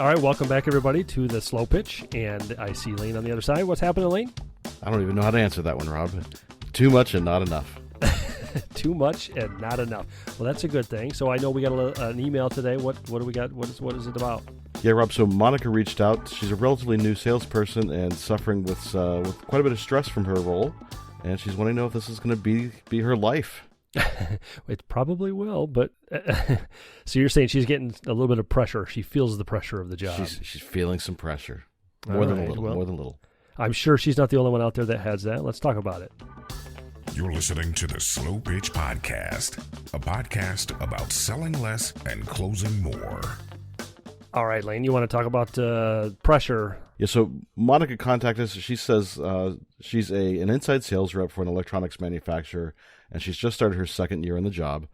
All right, welcome back, everybody, to the Slow Pitch, and I see Lane on the other side. What's happening, Lane? I don't even know how to answer that one, Rob. Too much and not enough. Too much and not enough. Well, that's a good thing. So I know we got an email today. What do we got? What is it about? Yeah, Rob, so Monica reached out. She's a relatively new salesperson and suffering with quite a bit of stress from her role, and she's wanting to know if this is going to be her life. It probably will, but so you're saying she's getting a little bit of pressure. She feels the pressure of the job. She's feeling some pressure. More than a little. I'm sure she's not the only one out there that has that. Let's talk about it. You're listening to the Slow Pitch Podcast, a podcast about selling less and closing more. All right, Lane, you want to talk about pressure? Yeah, so Monica contacted us. She says she's an inside sales rep for an electronics manufacturer, and she's just started her second year in the job.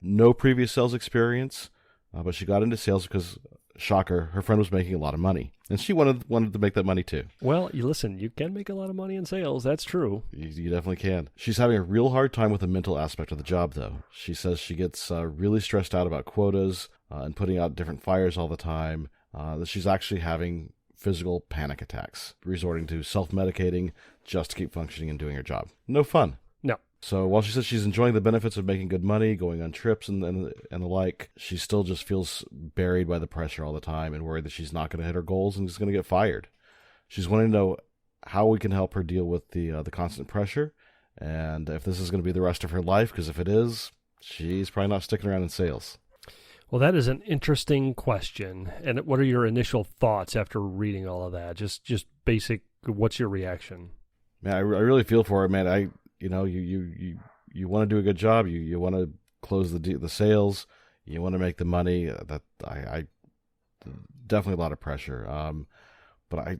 No previous sales experience, but she got into sales because, shocker, her friend was making a lot of money, and she wanted to make that money too. Well, you can make a lot of money in sales. That's true. You definitely can. She's having a real hard time with the mental aspect of the job, though. She says she gets really stressed out about quotas and putting out different fires all the time. That she's actually having physical panic attacks, resorting to self-medicating just to keep functioning and doing her job. No fun. No. So while she says she's enjoying the benefits of making good money, going on trips and the like, she still just feels buried by the pressure all the time and worried that she's not going to hit her goals and is going to get fired. She's wanting to know how we can help her deal with the constant pressure, and if this is going to be the rest of her life, because if it is, she's probably not sticking around in sales. Well, that is an interesting question. And what are your initial thoughts after reading all of that? Just basic, what's your reaction? Man, I really feel for her, man. You want to do a good job. You want to close the sales. You want to make the money. That I definitely a lot of pressure. But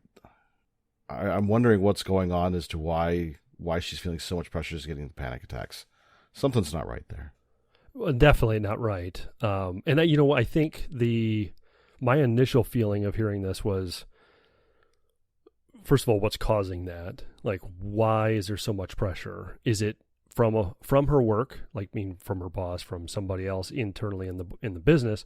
I'm wondering what's going on as to why she's feeling so much pressure, is getting the panic attacks. Something's not right there. Well, definitely not right. And I think my initial feeling of hearing this was, first of all, what's causing that? Like, why is there so much pressure? Is it from her work, from her boss, from somebody else internally in the business?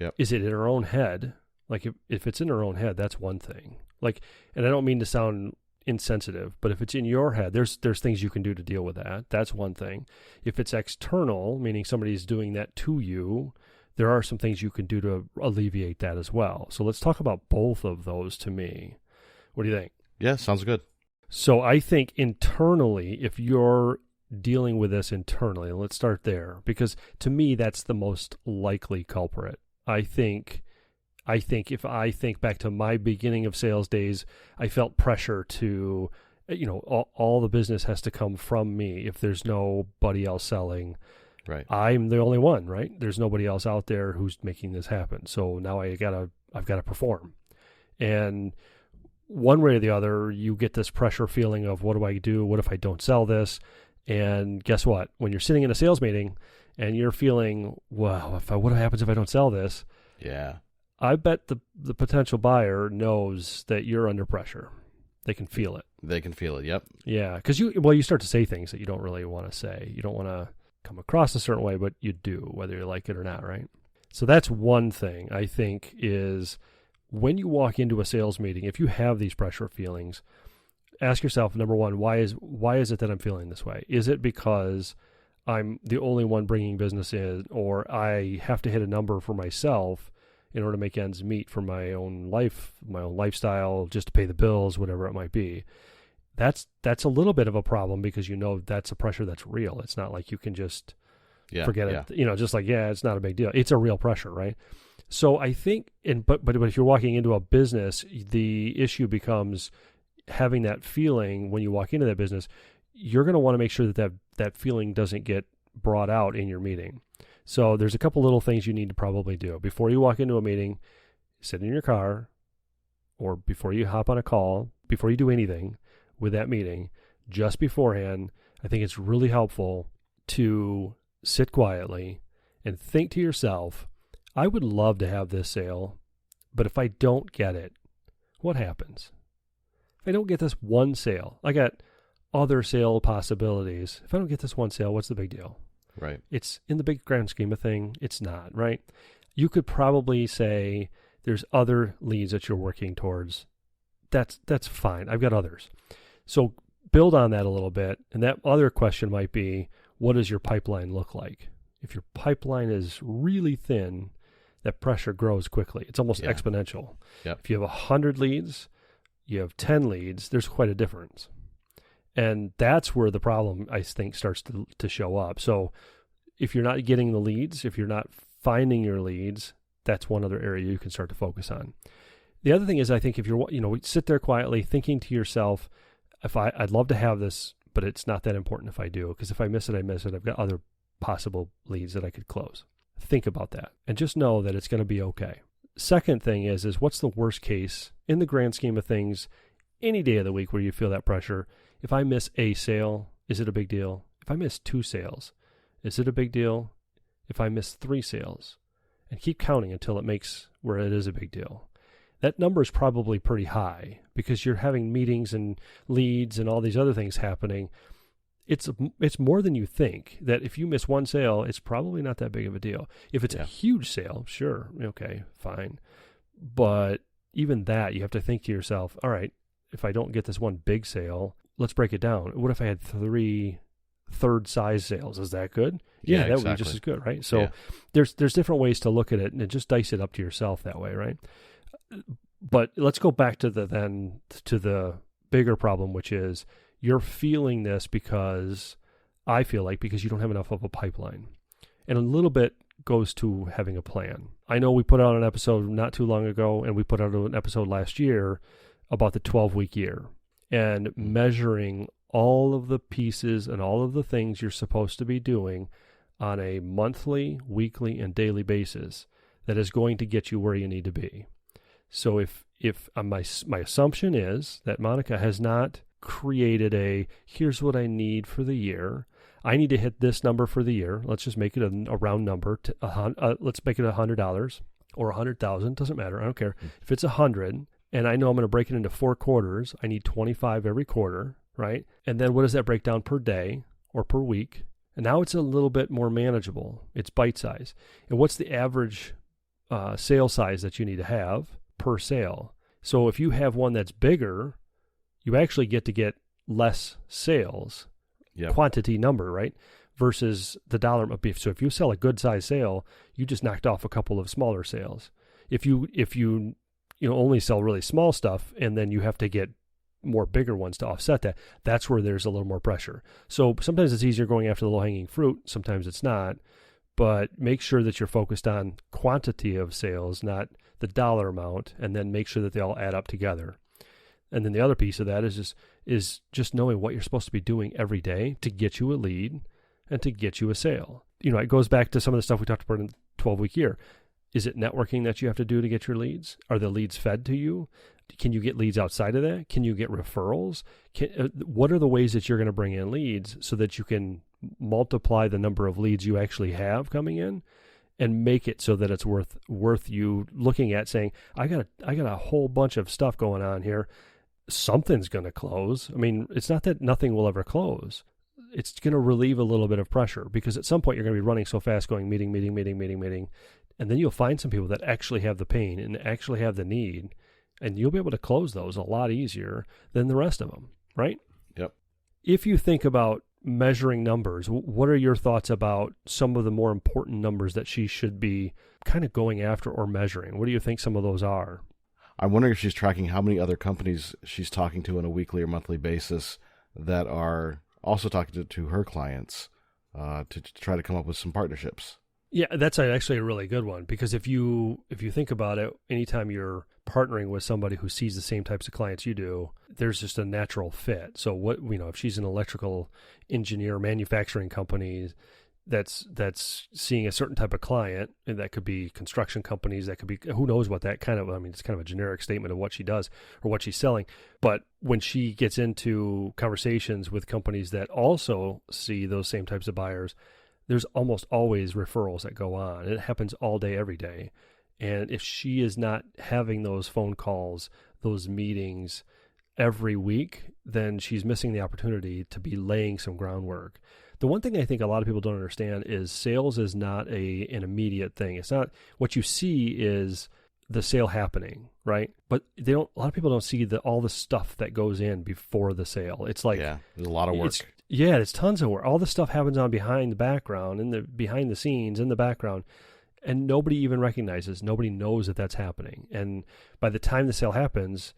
Yep. Is it in her own head? Like, if it's in her own head, that's one thing. Like, and I don't mean to sound insensitive, but if it's in your head, there's things you can do to deal with that. That's one thing. If it's external, meaning somebody's doing that to you, there are some things you can do to alleviate that as well. So let's talk about both of those to me. What do you think? Yeah, sounds good. So I think internally, if you're dealing with this internally, and let's start there, because to me, that's the most likely culprit. I think if I think back to my beginning of sales days, I felt pressure to, all the business has to come from me. If there's nobody else selling, right, I'm the only one, right? There's nobody else out there who's making this happen. So now I've got to perform. And one way or the other, you get this pressure feeling of, what do I do? What if I don't sell this? And guess what? When you're sitting in a sales meeting and you're feeling, wow, what happens if I don't sell this? Yeah. I bet the potential buyer knows that you're under pressure. They can feel it. They can feel it, yep. Yeah, because you start to say things that you don't really want to say. You don't want to come across a certain way, but you do, whether you like it or not, right? So that's one thing I think is, when you walk into a sales meeting, if you have these pressure feelings, ask yourself, number one, why is it that I'm feeling this way? Is it because I'm the only one bringing business in, or I have to hit a number for myself in order to make ends meet for my own life, my own lifestyle, just to pay the bills, whatever it might be? That's a little bit of a problem, because that's a pressure that's real. It's not like you can just forget it. Just like, it's not a big deal. It's a real pressure, right? So I think, but if you're walking into a business, the issue becomes having that feeling when you walk into that business. You're going to want to make sure that feeling doesn't get brought out in your meeting. So there's a couple little things you need to probably do. Before you walk into a meeting, sit in your car, or before you hop on a call, before you do anything with that meeting, just beforehand, I think it's really helpful to sit quietly and think to yourself, I would love to have this sale, but if I don't get it, what happens? If I don't get this one sale, I got other sale possibilities. If I don't get this one sale, what's the big deal? Right. It's in the big grand scheme of thing, it's not, right? You could probably say There's other leads that you're working towards. That's fine. I've got others. So build on that a little bit. And that other question might be, what does your pipeline look like? If your pipeline is really thin, that pressure grows quickly. It's almost exponential. Yep. If you have 100 leads, you have 10 leads, there's quite a difference. And that's where the problem, I think, starts to show up. So if you're not getting the leads, if you're not finding your leads, that's one other area you can start to focus on. The other thing is, I think if you're, sit there quietly thinking to yourself, I'd love to have this, but it's not that important if I do, because if I miss it, I miss it. I've got other possible leads that I could close. Think about that and just know that it's going to be okay. Second thing is what's the worst case in the grand scheme of things, any day of the week where you feel that pressure? If I miss a sale, is it a big deal? If I miss 2 sales, is it a big deal? If I miss 3 sales, and keep counting until it makes where it is a big deal. That number is probably pretty high because you're having meetings and leads and all these other things happening. It's more than you think, that if you miss 1 sale, it's probably not that big of a deal. If it's a huge sale, sure, okay, fine. But even that, you have to think to yourself, all right, if I don't get this one big sale, let's break it down. What if I had 3 third-size sales? Is that good? Yeah, that would be just as good, right? So there's different ways to look at it, and just dice it up to yourself that way, right? But let's go back to the bigger problem, which is you're feeling this because you don't have enough of a pipeline. And a little bit goes to having a plan. I know we put out an episode not too long ago, and we put out an episode last year about the 12-week year and measuring all of the pieces and all of the things you're supposed to be doing on a monthly, weekly, and daily basis that is going to get you where you need to be. So if my assumption is that Monica has not created here's what I need for the year. I need to hit this number for the year. Let's just make it a round number. Let's make it $100 or 100,000. Doesn't matter. I don't care. If it's 100 and I know I'm going to break it into 4 quarters, I need 25 every quarter, right? And then what does that break down per day or per week? And now it's a little bit more manageable. It's bite size. And what's the average sale size that you need to have per sale? So if you have one that's bigger, you actually get to get less sales, quantity number, right? Versus the dollar of beef. So if you sell a good size sale, you just knocked off a couple of smaller sales. If you only sell really small stuff and then you have to get more bigger ones to offset that, that's where there's a little more pressure. So sometimes it's easier going after the low-hanging fruit. Sometimes it's not. But make sure that you're focused on quantity of sales, not the dollar amount, and then make sure that they all add up together. And then the other piece of that is just knowing what you're supposed to be doing every day to get you a lead and to get you a sale. It goes back to some of the stuff we talked about in the 12-week year. Is it networking that you have to do to get your leads? Are the leads fed to you? Can you get leads outside of that? Can you get referrals? What are the ways that you're going to bring in leads so that you can multiply the number of leads you actually have coming in and make it so that it's worth you looking at saying, I got a whole bunch of stuff going on here. Something's going to close. I mean, it's not that nothing will ever close. It's going to relieve a little bit of pressure because at some point you're going to be running so fast going meeting. And then you'll find some people that actually have the pain and actually have the need, and you'll be able to close those a lot easier than the rest of them, right? Yep. If you think about measuring numbers, what are your thoughts about some of the more important numbers that she should be kind of going after or measuring? What do you think some of those are? I'm wondering if she's tracking how many other companies she's talking to on a weekly or monthly basis that are also talking to her clients to try to come up with some partnerships. Yeah, that's actually a really good one, because if you think about it, anytime you're partnering with somebody who sees the same types of clients you do, there's just a natural fit. So if she's an electrical engineer manufacturing company that's seeing a certain type of client, and that could be construction companies, that could be who knows what that kind of, it's kind of a generic statement of what she does or what she's selling. But when she gets into conversations with companies that also see those same types of buyers, there's almost always referrals that go on. It happens all day, every day. And if she is not having those phone calls, those meetings every week, then she's missing the opportunity to be laying some groundwork. The one thing I think a lot of people don't understand is sales is not an immediate thing. It's not what you see is the sale happening, right? But a lot of people don't see all the stuff that goes in before the sale. It's like, there's a lot of work. It's tons of work. All the stuff happens behind the scenes, in the background, and nobody even recognizes, nobody knows that that's happening. And by the time the sale happens,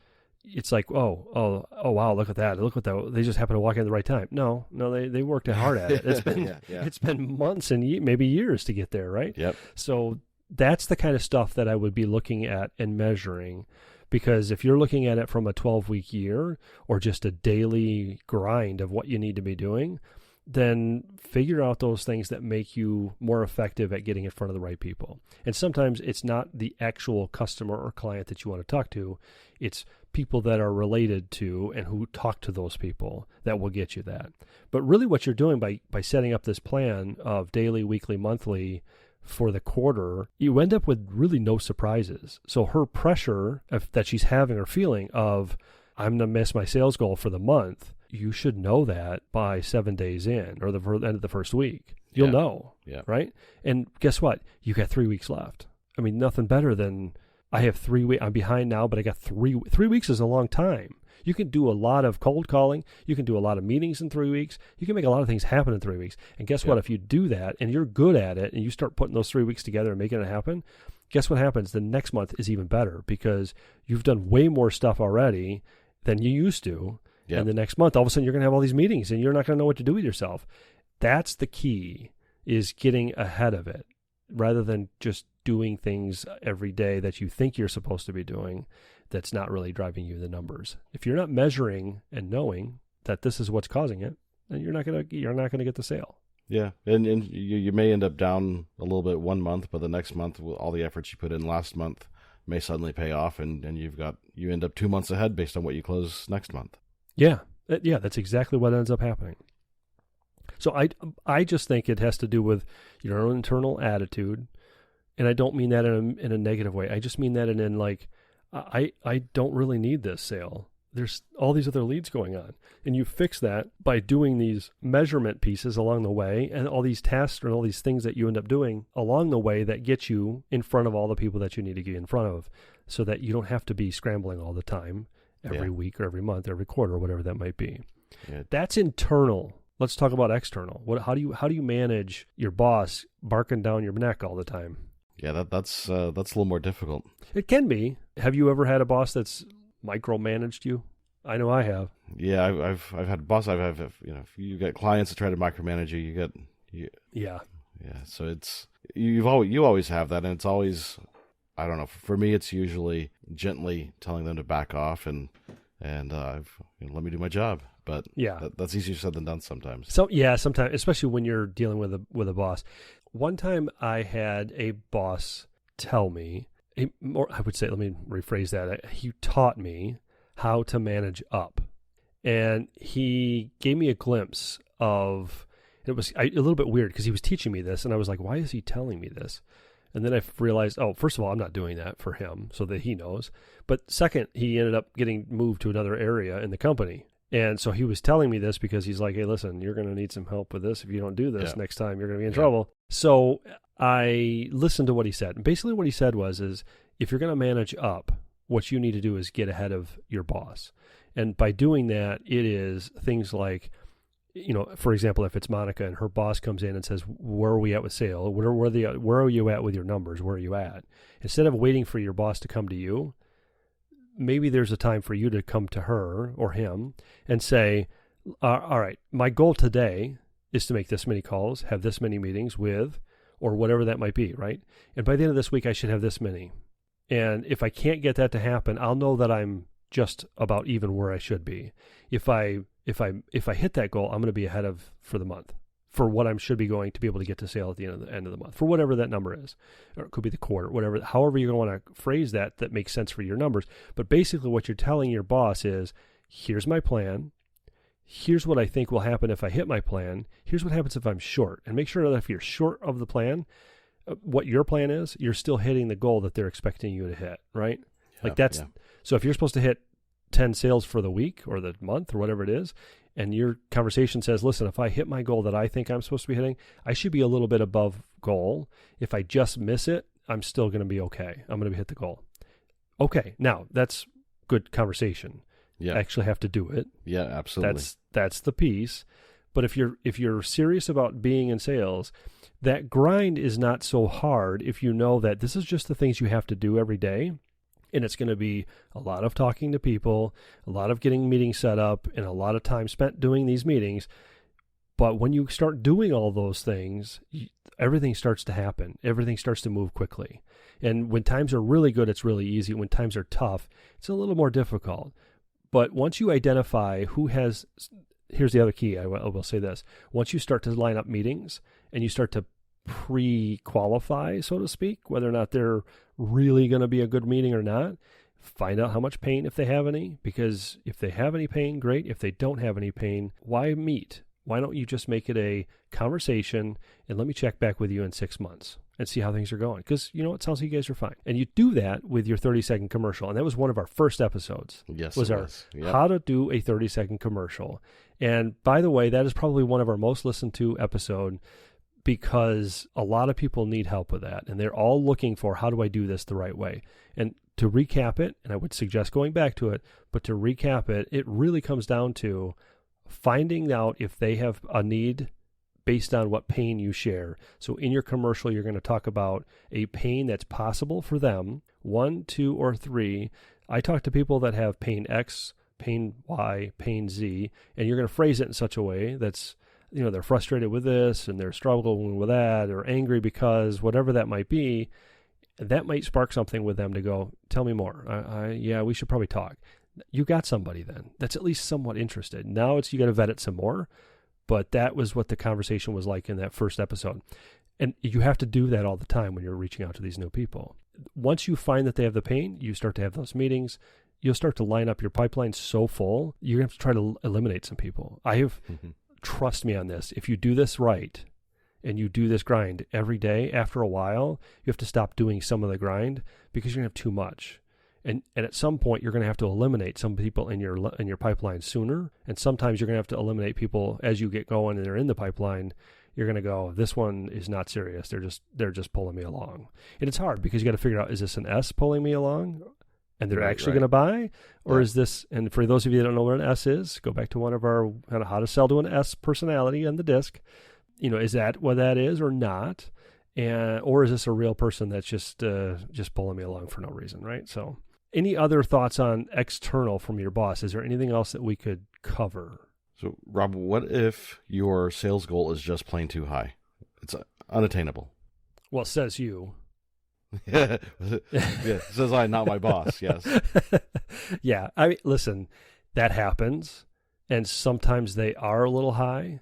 it's like, oh, wow, look at that. Look what that, they just happen to walk in at the right time. No, they worked hard at it. It's been, it's been months and maybe years to get there, right? Yep. So that's the kind of stuff that I would be looking at and measuring, because if you're looking at it from a 12-week year or just a daily grind of what you need to be doing, then figure out those things that make you more effective at getting in front of the right people. And sometimes it's not the actual customer or client that you want to talk to. It's people that are related to and who talk to those people that will get you that. But really what you're doing by setting up this plan of daily, weekly, monthly for the quarter, you end up with really no surprises. So her pressure that she's having or feeling of, I'm going to miss my sales goal for the month, you should know that by 7 days in or the end of the first week. You'll know, right? And guess what? You got 3 weeks left. I mean, nothing better than I have 3 weeks. I'm behind now, but I got 3 weeks is a long time. You can do a lot of cold calling. You can do a lot of meetings in 3 weeks. You can make a lot of things happen in 3 weeks. And guess what? If you do that and you're good at it and you start putting those 3 weeks together and making it happen, guess what happens? The next month is even better because you've done way more stuff already than you used to. Yep. And the next month, all of a sudden, you're going to have all these meetings and you're not going to know what to do with yourself. That's the key, is getting ahead of it rather than just doing things every day that you think you're supposed to be doing that's not really driving you the numbers. If you're not measuring and knowing that this is what's causing it, then you're not going to get the sale. Yeah, and you may end up down a little bit one month, but the next month, with all the efforts you put in last month, may suddenly pay off, and you end up 2 months ahead based on what you close next month. Yeah, that's exactly what ends up happening. So I just think it has to do with your own internal attitude, and I don't mean that in a negative way. I just mean that in like, I don't really need this sale. There's all these other leads going on, and you fix that by doing these measurement pieces along the way, and all these tasks and all these things that you end up doing along the way that get you in front of all the people that you need to get in front of, so that you don't have to be scrambling all the time. Every week or every month, every quarter, whatever that might be. Yeah. That's internal. Let's talk about external. How do you manage your boss barking down your neck all the time? Yeah, that's a little more difficult. It can be. Have you ever had a boss that's micromanaged you? I know I have. Yeah, I've had a boss. If you get clients that try to micromanage you, yeah. So it's you always have that, and it's always. I don't know. For me, it's usually gently telling them to back off and let me do my job. But that's easier said than done sometimes. So sometimes, especially when you're dealing with a boss. One time, I had a boss tell me, let me rephrase that. He taught me how to manage up, and he gave me a glimpse of. It was a little bit weird because he was teaching me this, and I was like, "Why is he telling me this?" And then I realized, first of all, I'm not doing that for him so that he knows. But second, he ended up getting moved to another area in the company. And so he was telling me this because he's like, hey, listen, you're going to need some help with this. If you don't do this next time, you're going to be in trouble. So I listened to what he said. And basically what he said is if you're going to manage up, what you need to do is get ahead of your boss. And by doing that, it is things like, for example, if it's Monica and her boss comes in and says, where are we at with sale? Where are you at with your numbers? Where are you at? Instead of waiting for your boss to come to you, maybe there's a time for you to come to her or him and say, all right, my goal today is to make this many calls, have this many meetings with, or whatever that might be, right? And by the end of this week, I should have this many. And if I can't get that to happen, I'll know that I'm just about even where I should be. If I hit that goal, I'm going to be ahead of for the month for what I should be going to be able to get to sale at the end of the month for whatever that number is, or it could be the quarter, whatever, however you're going to want to phrase that makes sense for your numbers. But basically what you're telling your boss is, here's my plan. Here's what I think will happen if I hit my plan. Here's what happens if I'm short. And make sure that if you're short of the plan, what your plan is, you're still hitting the goal that they're expecting you to hit, right? So if you're supposed to hit 10 sales for the week or the month or whatever it is, and your conversation says, listen, if I hit my goal that I think I'm supposed to be hitting, I should be a little bit above goal. If I just miss it, I'm still going to be okay. I'm going to hit the goal. Okay, now that's good conversation. Yeah. Actually have to do it. Yeah, absolutely. That's the piece. But if you're serious about being in sales, that grind is not so hard if you know that this is just the things you have to do every day. And it's going to be a lot of talking to people, a lot of getting meetings set up, and a lot of time spent doing these meetings. But when you start doing all those things, everything starts to happen. Everything starts to move quickly. And when times are really good, it's really easy. When times are tough, it's a little more difficult. But once you identify who has, here's the other key, I will say this. Once you start to line up meetings and you start to pre-qualify, so to speak, whether or not they're really going to be a good meeting or not, find out how much pain, if they have any, because if they have any pain, great. If they don't have any pain, why meet? Why don't you just make it a conversation and let me check back with you in 6 months and see how things are going? Because, it sounds like you guys are fine. And you do that with your 30-second commercial. And that was one of our first episodes. Yes, was it our was. Yep. How to do a 30-second commercial. And by the way, that is probably one of our most listened to episode, because a lot of people need help with that. And they're all looking for, how do I do this the right way? And to recap it, and I would suggest going back to it, but to recap it, it really comes down to finding out if they have a need based on what pain you share. So in your commercial, you're going to talk about a pain that's possible for them, 1, 2, or 3. I talk to people that have pain X, pain Y, pain Z, and you're going to phrase it in such a way that's, they're frustrated with this and they're struggling with that, or angry because whatever that might be. That might spark something with them to go, tell me more. Yeah, we should probably talk. You got somebody then that's at least somewhat interested. Now you got to vet it some more, but that was what the conversation was like in that first episode. And you have to do that all the time when you're reaching out to these new people. Once you find that they have the pain, you start to have those meetings. You'll start to line up your pipeline so full, you're going to have to try to eliminate some people. Trust me on this. If you do this right and you do this grind every day, after a while, you have to stop doing some of the grind because you're going to have too much. And at some point, you're going to have to eliminate some people in your pipeline sooner. And sometimes you're going to have to eliminate people as you get going and they're in the pipeline. You're going to go, this one is not serious. They're just pulling me along. And it's hard because you got to figure out, is this an S pulling me along and they're actually going to buy? Or is this, and for those of you that don't know what an S is, go back to one of our kind of how to sell to an S personality on the disc. Is that what that is or not? Or is this a real person that's just pulling me along for no reason, right? So any other thoughts on external from your boss? Is there anything else that we could cover? So, Rob, what if your sales goal is just plain too high? It's unattainable. Well, says you. Yeah, says I, not my boss, yes. Yeah, listen, that happens, and sometimes they are a little high.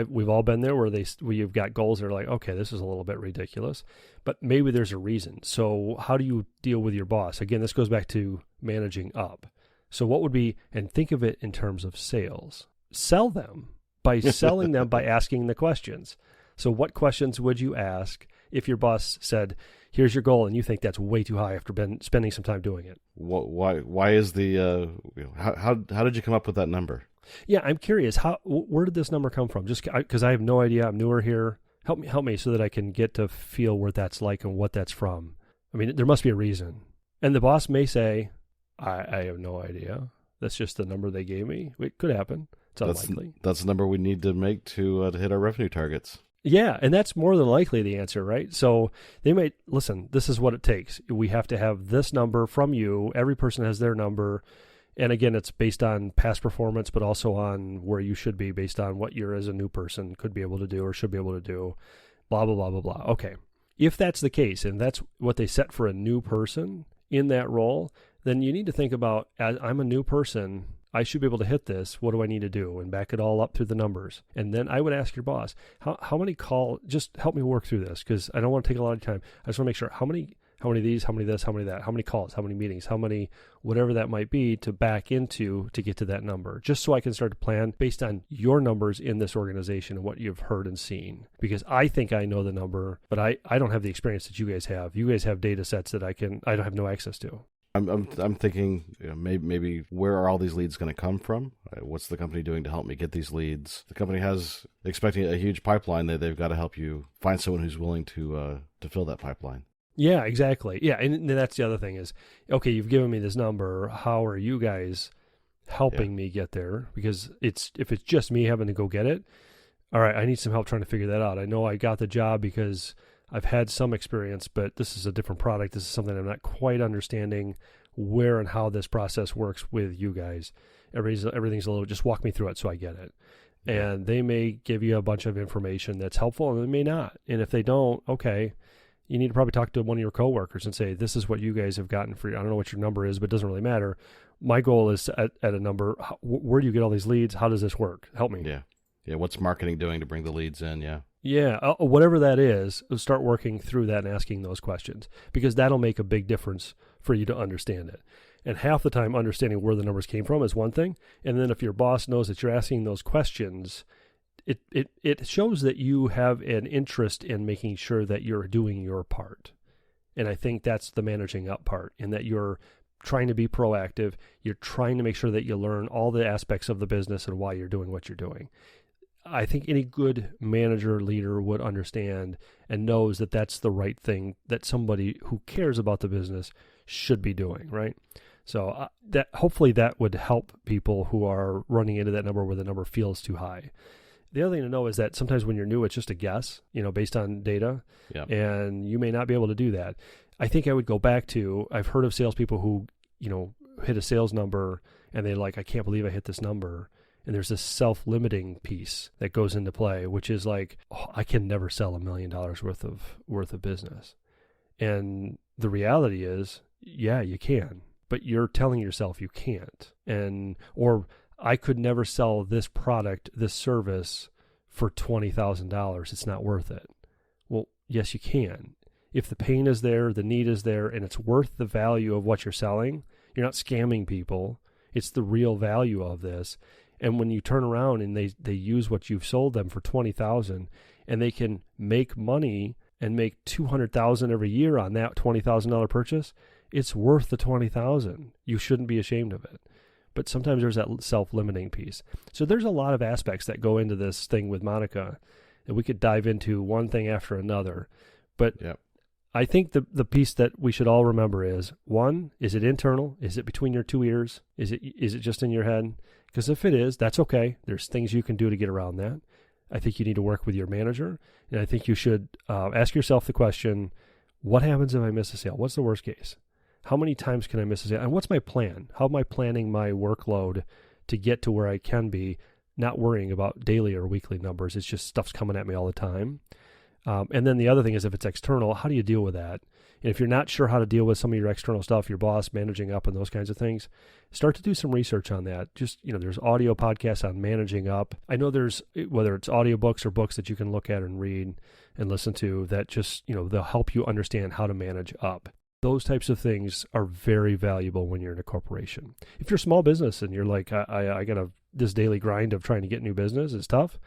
We've all been there where you've got goals that are like, okay, this is a little bit ridiculous, but maybe there's a reason. So how do you deal with your boss? Again, this goes back to managing up. So what would be, and think of it in terms of sales, sell them by selling them by asking the questions. So what questions would you ask if your boss said, here's your goal, and you think that's way too high after spending some time doing it? Why is the, how did you come up with that number? Yeah, I'm curious. Where did this number come from? Just because I have no idea. I'm newer here. Help me so that I can get to feel what that's like and what that's from. There must be a reason. And the boss may say, I have no idea. That's just the number they gave me. It could happen. It's unlikely. That's the number we need to make to hit our revenue targets. Yeah, and that's more than likely the answer, right? So they might, listen, this is what it takes. We have to have this number from you. Every person has their number. And again, it's based on past performance, but also on where you should be based on what you're as a new person could be able to do or should be able to do, blah, blah, blah, blah, blah. Okay. If that's the case, and that's what they set for a new person in that role, then you need to think about, as I'm a new person, I should be able to hit this. What do I need to do? And back it all up through the numbers. And then I would ask your boss, how many just help me work through this, because I don't want to take a lot of time. I just want to make sure how many of these, how many this, how many that, how many calls, how many meetings, how many whatever that might be to back into to get to that number, just so I can start to plan based on your numbers in this organization and what you've heard and seen. Because I think I know the number, but I don't have the experience that you guys have. You guys have data sets that I don't have no access to. I'm thinking, maybe where are all these leads going to come from? What's the company doing to help me get these leads? The company has expecting a huge pipeline. They've got to help you find someone who's willing to fill that pipeline. Yeah, exactly. Yeah, and that's the other thing is, okay, you've given me this number. How are you guys helping me get there? Because if it's just me having to go get it, all right, I need some help trying to figure that out. I know I got the job because I've had some experience, but this is a different product. This is something I'm not quite understanding where and how this process works with you guys. Everything's a little, just walk me through it so I get it. And they may give you a bunch of information that's helpful, and they may not. And if they don't, okay, you need to probably talk to one of your coworkers and say, this is what you guys have gotten for you. I don't know what your number is, but it doesn't really matter. My goal is at a number. Where do you get all these leads? How does this work? Help me. Yeah. Yeah. What's marketing doing to bring the leads in? Yeah. Yeah. Whatever that is, start working through that and asking those questions, because that'll make a big difference for you to understand it. And half the time, understanding where the numbers came from is one thing. And then if your boss knows that you're asking those questions, it shows that you have an interest in making sure that you're doing your part. And I think that's the managing up part, in that you're trying to be proactive. You're trying to make sure that you learn all the aspects of the business and why you're doing what you're doing. I think any good manager, leader would understand and knows that that's the right thing that somebody who cares about the business should be doing, right? So that hopefully that would help people who are running into that number where the number feels too high. The other thing to know is that sometimes when you're new, it's just a guess, based on data, and you may not be able to do that. I think I would go back to, I've heard of salespeople who, hit a sales number and they're like, I can't believe I hit this number. And there's this self-limiting piece that goes into play, which is like, I can never sell $1 million worth of business. And the reality is, yeah, you can, but you're telling yourself you can't. Or I could never sell this product, this service for $20,000. It's not worth it. Well, yes, you can. If the pain is there, the need is there, and it's worth the value of what you're selling, you're not scamming people. It's the real value of this. And when you turn around and they use what you've sold them for $20,000, and they can make money and make $200,000 every year on that $20,000 purchase, it's worth the $20,000. You shouldn't be ashamed of it. But sometimes there's that self-limiting piece. So there's a lot of aspects that go into this thing with Monica, and we could dive into one thing after another. But I think the piece that we should all remember is, one, is it internal? Is it between your two ears? Is it just in your head? Because if it is, that's okay. There's things you can do to get around that. I think you need to work with your manager, and I think you should ask yourself the question, what happens if I miss a sale? What's the worst case? How many times can I miss a sale? And what's my plan? How am I planning my workload to get to where I can be, not worrying about daily or weekly numbers? It's just stuff's coming at me all the time. And then the other thing is, if it's external, how do you deal with that? And if you're not sure how to deal with some of your external stuff, your boss managing up and those kinds of things, start to do some research on that. Just, there's audio podcasts on managing up. I know there's, whether it's audiobooks or books that you can look at and read and listen to, that just, they'll help you understand how to manage up. Those types of things are very valuable when you're in a corporation. If you're a small business and you're like, I got this daily grind of trying to get new business, it's tough.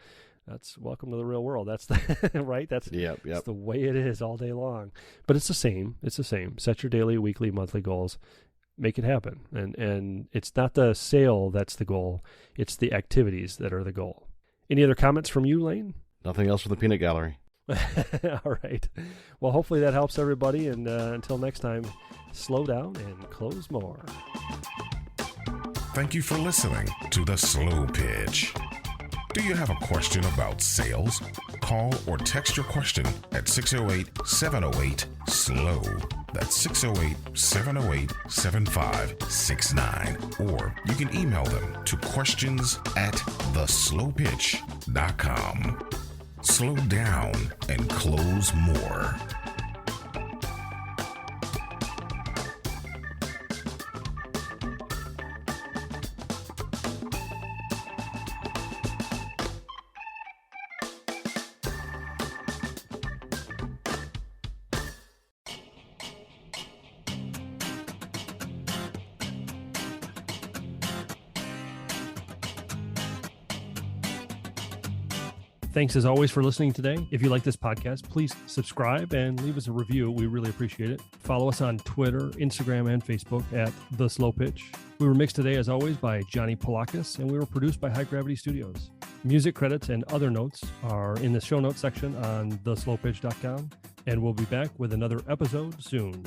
That's welcome to the real world. That's the right. That's the way it is all day long. But it's the same. It's the same. Set your daily, weekly, monthly goals. Make it happen. And it's not the sale that's the goal. It's the activities that are the goal. Any other comments from you, Lane? Nothing else from the peanut gallery. All right. Well, hopefully that helps everybody. And until next time, slow down and close more. Thank you for listening to The Slow Pitch. Do you have a question about sales? Call or text your question at 608-708-SLOW. That's 608-708-7569. Or you can email them to questions@theslowpitch.com. Slow down and close more. Thanks as always for listening today. If you like this podcast, please subscribe and leave us a review. We really appreciate it. Follow us on Twitter, Instagram, and Facebook at The Slow Pitch. We were mixed today, as always, by Johnny Polakis, and we were produced by High Gravity Studios. Music credits and other notes are in the show notes section on theslowpitch.com, and we'll be back with another episode soon.